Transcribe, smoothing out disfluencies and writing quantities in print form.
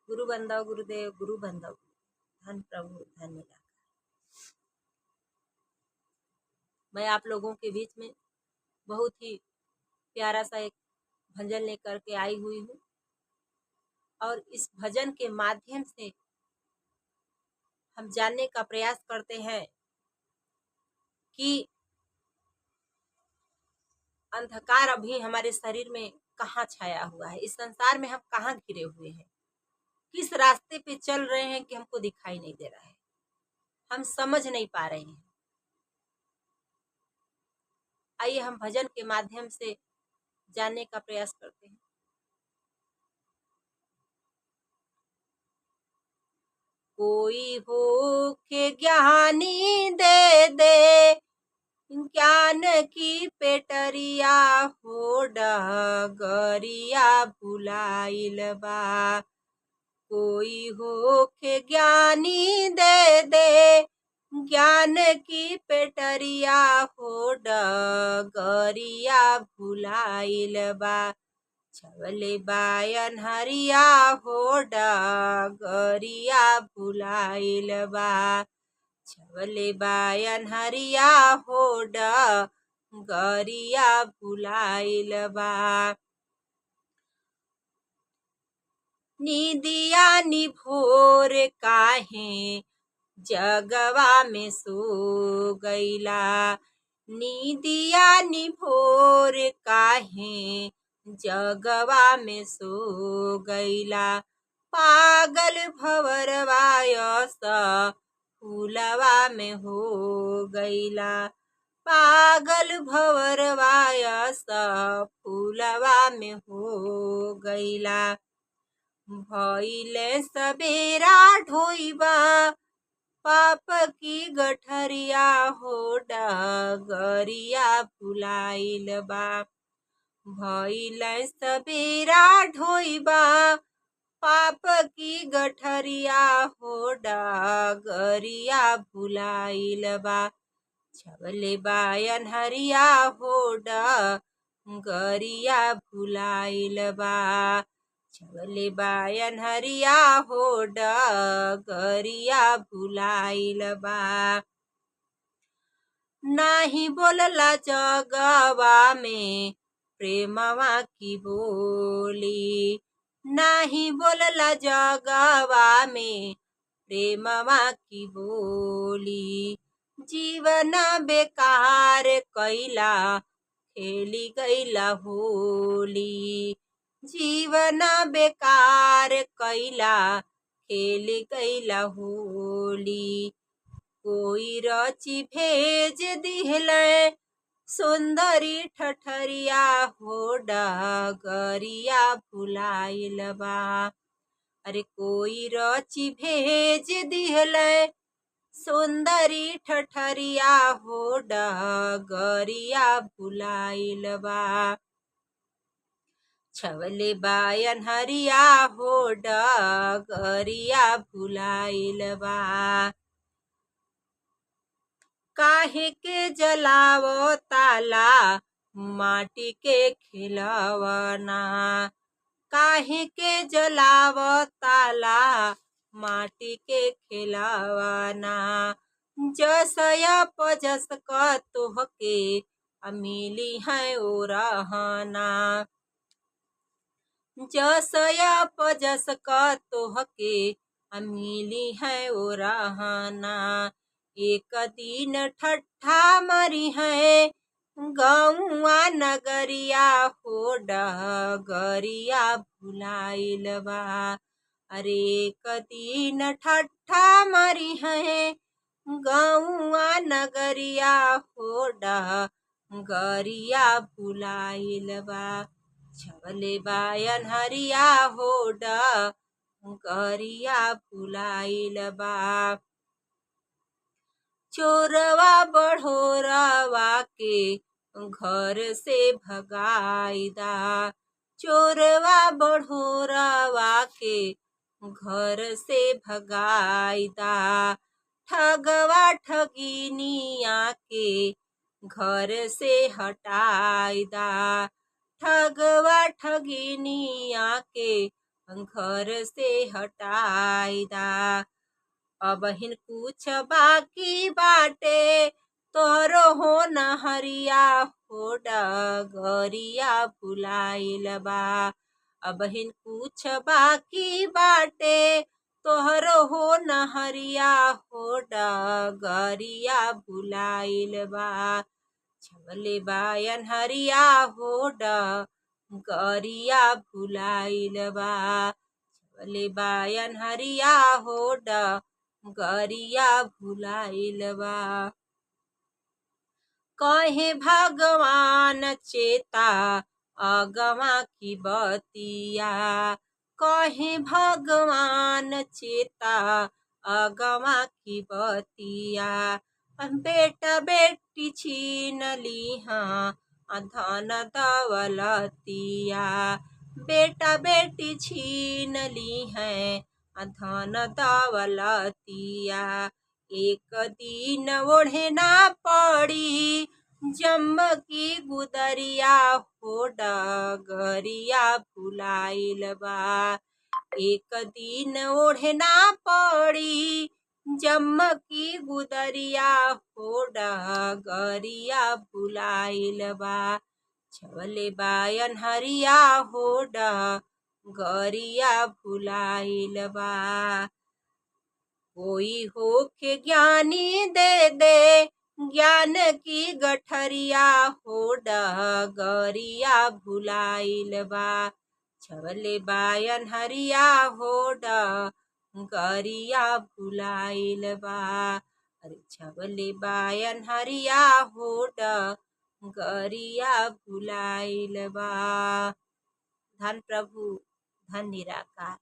गुरु बंदाओ गुरुदेव, गुरु बंदाओ धन प्रभु धन मिला। मैं आप लोगों के बीच में बहुत ही प्यारा सा एक भजन लेकर के आई हुई हूँ, और इस भजन के माध्यम से हम जानने का प्रयास करते हैं कि अंधकार अभी हमारे शरीर में कहाँ छाया हुआ है, इस संसार में हम कहाँ घिरे हुए हैं, किस रास्ते पे चल रहे हैं कि हमको दिखाई नहीं दे रहा है, हम समझ नहीं पा रहे हैं। आइए हम भजन के माध्यम से जानने का प्रयास करते हैं। कोई हो के ज्ञानी दे दे ज्ञान की पेटरिया, हो डगरिया भुलाइल बा। कोई हो के ज्ञानी दे दे ज्ञान की पेटरिया, हो डगरिया भुलाइल बा। छवले बायन हरिया, हो डगरिया भुलाइल बा। छवले बायन हरिया, हो डगरिया भुलाइल बा। नीदिया निभोर काहे जगवा में सो गईला। नीदिया निभोर काहे जगवा में सो गईला। पागल भवरवायस फूलवा में हो गईला। पागल भवरवायस फूलवा में हो गईला। भइले सबेरा ढोइबा पाप की गठरिया, हो डगरिया भुलाइल बा। भइले सबेरा ढोइबा पाप की गठरिया, हो डगरिया भुलाइल बा। छवले बायन हरिया, हो डगरिया भुलाइल बा। छवले बायन हरिया, हो डगरिया भुलाइल बा। नाही बोलला जगवा में प्रेमवा की बोली। नाही बोलला जगवा में प्रेमवा की बोली। जीवन बेकार कैला खेली गईला होली। जीवन बेकार कैला खेली गईला होली। कोई रची भेज दिहले सुंदरी ठठरिया, हो डगरिया भुलाइल बा। अरे कोई रची भेज दिहले सुंदरी ठठरिया, हो डगरिया भुलाइल बा। छवले बायन हरिया, हो डगरिया भुलाइल बा। काहे के जलावो ताला माटी के खिलवना। काहे के जलावो ताला माटी के खिलवना। जसया पजस क तोहके मिली है ओ रहना। जसया पजस क तोहके मिली है ओ रहना। एक दिन ठट्ठा मरी है गौआ नगरिया, हो डगरिया भुलाइल बा। अरे एक दिन ठट्ठा मरी है गौआ नगरिया, हो डगरिया भुलाइल बा। छवले बायन हरिया, हो डगरिया भुलाइल बा। चोरवा बढ़ोरवा के घर से भगाईदा। चोरवा बढ़ोरवा के घर से भगाईदा। ठगवा ठगिनिया के घर से हटाईदा। ठगवा ठगिनिया के घर से हटाई दा। अबहिन कुछ बाकी बाटे तोरो हो नहरिया हो डगरिया भुलाइल बा। अबहिन कुछ बाकी बाटे तोहरो हो नहरिया हो डगरिया भुलाइल बा। छवले बायन हरिया हो डगरिया भुलाइल बा। छवले बायन हरिया हो डगरिया भुलाइल बा। कहे भगवान चेता अगवा की बतिया। कहे भगवान चेता अगवा की बतिया। बेटा बेटी छीन लीहा धन दौलतिया। बेटा बेटी छीन ली है धन दौलतिया। एक दिन ओढ़े ना पड़ी जम की गुदरिया हो डगरिया भुलाइल बा। एक दिन ओढ़े ना पड़ी जम की गुदरिया हो डगरिया भुलाइल बा। छवले बायन हरिया हो डगरिया भुलाइल बा। कोई हो के ज्ञानी दे दे ज्ञान की गठरिया हो डगरिया भुलाइल बा। छवले बायन हरिया हो डगरिया भुलाइल बा। अरे छवले बायन हरिया हो डगरिया भुलाइल बा। धन प्रभु धन निराकार।